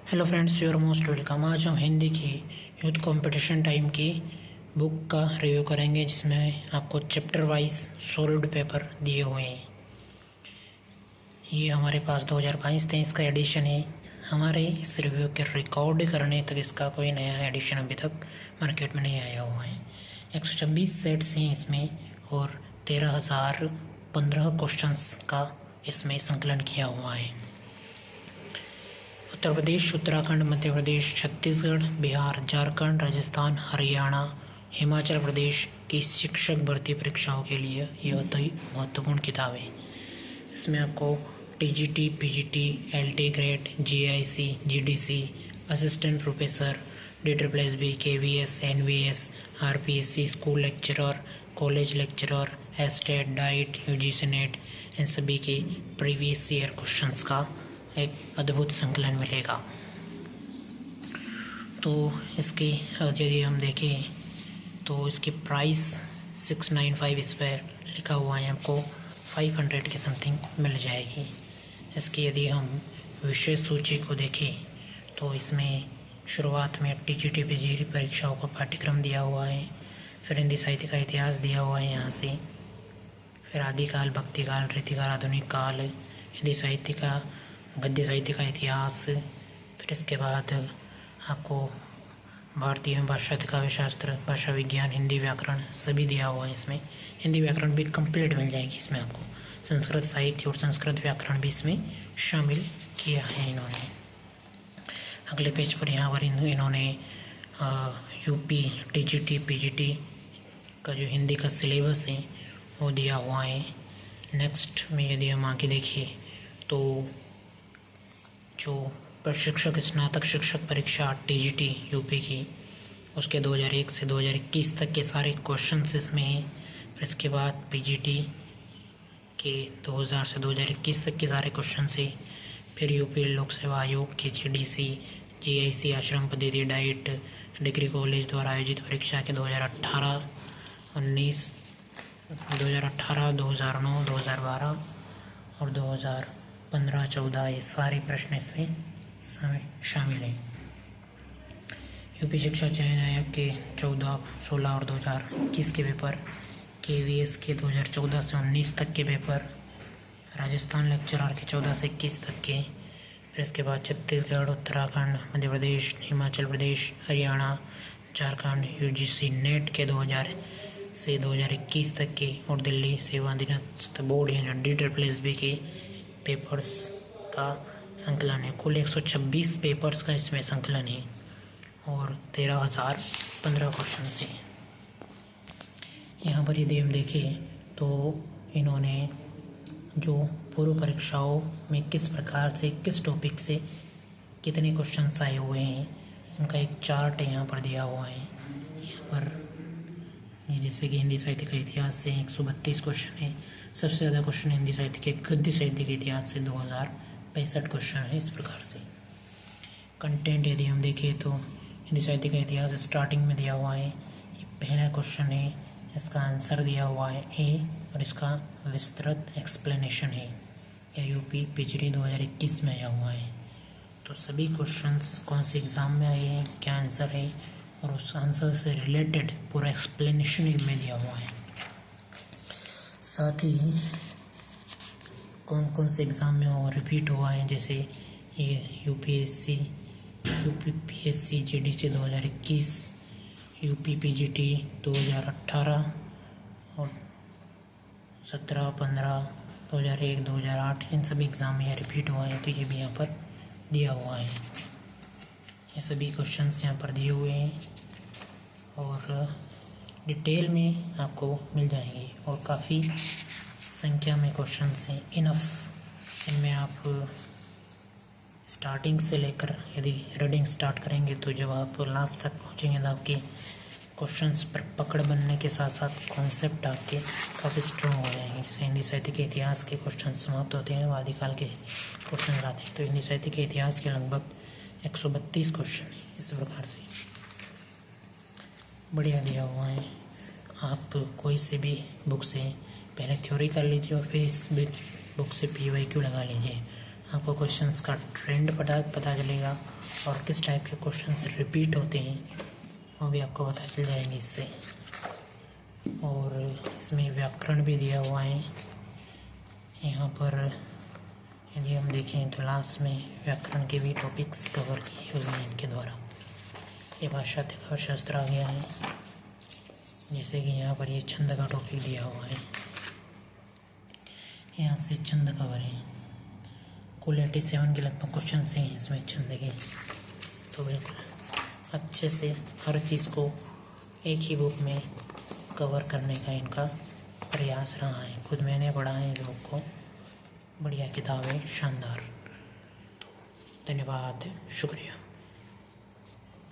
Hello friends, your most welcome. आज हम हिंदी की यूथ कंपटीशन टाइम की बुक का रिव्यू करेंगे, जिसमें आपको चैप्टर वाइज सोल्व्ड पेपर दिए हुए हैं। ये हमारे पास 2022-23 का एडिशन है। हमारे इस रिव्यू के रिकॉर्ड करने तक इसका कोई नया एडिशन अभी तक मार्केट में नहीं आया हुआ है। 126 सेट्स हैं इसमें और 13,015 क्वेश्चंस का इसमें संकलन किया हुआ है। उत्तर प्रदेश, उत्तराखंड, मध्य प्रदेश, छत्तीसगढ़, बिहार, झारखंड, राजस्थान, हरियाणा, हिमाचल प्रदेश की शिक्षक भर्ती परीक्षाओं के लिए यह अति महत्वपूर्ण किताब है। इसमें आपको TGT, PGT, LT grade, GIC, GDC, assistant professor, DSSB, KVS, NVS, RPSC, school lecturer, college lecturer, estate, diet, UGC NET, इन सभी के प्रीवियस ईयर क्वेश्चंस का एक अद्भुत संकलन मिलेगा। तो इसकी यदि हम देखें तो इसकी प्राइस 695 इस पर लिखा हुआ है, आपको 500 के समथिंग मिल जाएगी। इसकी यदि हम विषय सूची को देखें तो इसमें शुरुआत में टीजीटी पीजीटी परीक्षाओं का पाठ्यक्रम दिया हुआ है, फिर हिंदी साहित्य का इतिहास दिया हुआ है यहाँ से, फिर आदिकाल, भक्तिकाल, रीतिकाल, आधुनिक काल, हिंदी साहित्य का, गद्य साहित्य का इतिहास, फिर इसके बाद आपको भारतीय भाषा काव्य शास्त्र, भाषा विज्ञान, हिंदी व्याकरण सभी दिया हुआ है। इसमें हिंदी व्याकरण भी कंप्लीट मिल जाएगी। इसमें आपको संस्कृत साहित्य और संस्कृत व्याकरण भी इसमें शामिल किया है इन्होंने। अगले पेज पर यहाँ पर इन्होंने यूपी, टीजीटी, पीजीटी का जो हिंदी का सिलेबस है वो दिया हुआ है। नेक्स्ट में यदि हम आगे देखिए तो जो प्रशिक्षक स्नातक शिक्षक परीक्षा टीजीटी यूपी की, उसके 2001 से 2021 तक के सारे क्वेश्चंस इसमें हैं। फिर इसके बाद पीजीटी के 2000 से 2021 तक के सारे क्वेश्चन हैं। फिर यूपी लोक सेवा आयोग की जीडीसी, जीआईसी, आश्रम पद्धति, डाइट, डिग्री कॉलेज द्वारा आयोजित परीक्षा के 2018, 2009, 2012 और 2015-14 ये सारे प्रश्न इसमें शामिल हैं। यूपी शिक्षा चयन आयोग के 14, 16 और 2021 के पेपर, KVS के 2014 से 19 तक के पेपर, राजस्थान लेक्चरर के 14 से 21 तक के, फिर इसके बाद छत्तीसगढ़, उत्तराखंड, मध्य प्रदेश, हिमाचल प्रदेश, हरियाणा, झारखंड, यूजीसी नेट के 2000 से 2021 तक के, और दिल्ली सेवा अधीनस्थ बोर्ड यानी DSSB के पेपर्स का संकलन है। कुल 126 पेपर्स का इसमें संकलन है और 13,015 क्वेश्चन से। यहाँ पर यदि हम देखें तो इन्होंने जो पूर्व परीक्षाओं में किस प्रकार से, किस टॉपिक से कितने क्वेश्चंस आए हुए हैं, उनका एक चार्ट यहाँ पर दिया हुआ है। यहाँ पर ये जैसे कि हिंदी साहित्य का इतिहास से 132 क्वेश्चन है। सबसे ज़्यादा क्वेश्चन हिंदी साहित्य के गद्य साहित्य के इतिहास से 2065 क्वेश्चन है। इस प्रकार से कंटेंट यदि हम देखें तो हिंदी साहित्य का इतिहास स्टार्टिंग में दिया हुआ है। ये पहला क्वेश्चन है, इसका आंसर दिया हुआ है ए और इसका विस्तृत एक्सप्लेनेशन है। यह यूपी पीजीटी 2021 में आया हुआ है। तो सभी क्वेश्चंस कौन से एग्ज़ाम में आए हैं, क्या आंसर है और उस आंसर से रिलेटेड पूरा एक्सप्लेनेशन इनमें दिया हुआ है। साथ ही कौन कौन से एग्ज़ाम में वो रिपीट हुआ है, जैसे ये यूपीपीएससी, जीडीसी 2021, यूपी पीजीटी 2018 और 17, 15, 2001, 2008 इन सभी एग्ज़ाम में रिपीट हुआ है। तो ये भी यहाँ पर दिया हुआ है। ये सभी क्वेश्चंस यहाँ पर दिए हुए हैं और डिटेल में आपको मिल जाएंगे और काफ़ी संख्या में क्वेश्चंस हैं, इनफ। इनमें आप स्टार्टिंग से लेकर यदि रीडिंग स्टार्ट करेंगे तो जब आप लास्ट तक पहुँचेंगे तो आपके क्वेश्चंस पर पकड़ बनने के साथ साथ कॉन्सेप्ट आपके काफ़ी स्ट्रॉन्ग हो जाएंगे। जैसे हिंदी साहित्य के इतिहास के क्वेश्चन समाप्त होते हैं, आदिकाल के क्वेश्चन आते हैं, तो हिंदी साहित्य के इतिहास के लगभग 132 क्वेश्चन है। इस प्रकार से बढ़िया दिया हुआ है। आप कोई से भी बुक से पहले थ्योरी कर लीजिए और फिर इस बुक से PYQ लगा लीजिए। आपको क्वेश्चंस का ट्रेंड पता चलेगा और किस टाइप के क्वेश्चंस रिपीट होते हैं वो भी आपको पता चल जाएंगे इससे। और इसमें व्याकरण भी दिया हुआ है। यहाँ पर यदि हम देखें तो लास्ट में व्याकरण के भी टॉपिक्स कवर किए हुए हैं इनके द्वारा। ये भाषा तथा शास्त्र आ गया है, जैसे कि यहाँ पर ये छंद का टॉपिक दिया हुआ है। यहाँ से छंद कवर है, कुल 87 के लगभग क्वेश्चन हैं इसमें छंद के। तो बिल्कुल अच्छे से हर चीज़ को एक ही बुक में कवर करने का इनका प्रयास रहा है। खुद मैंने पढ़ा है इस बुक को, बढ़िया किताब है, शानदार। तो धन्यवाद, शुक्रिया।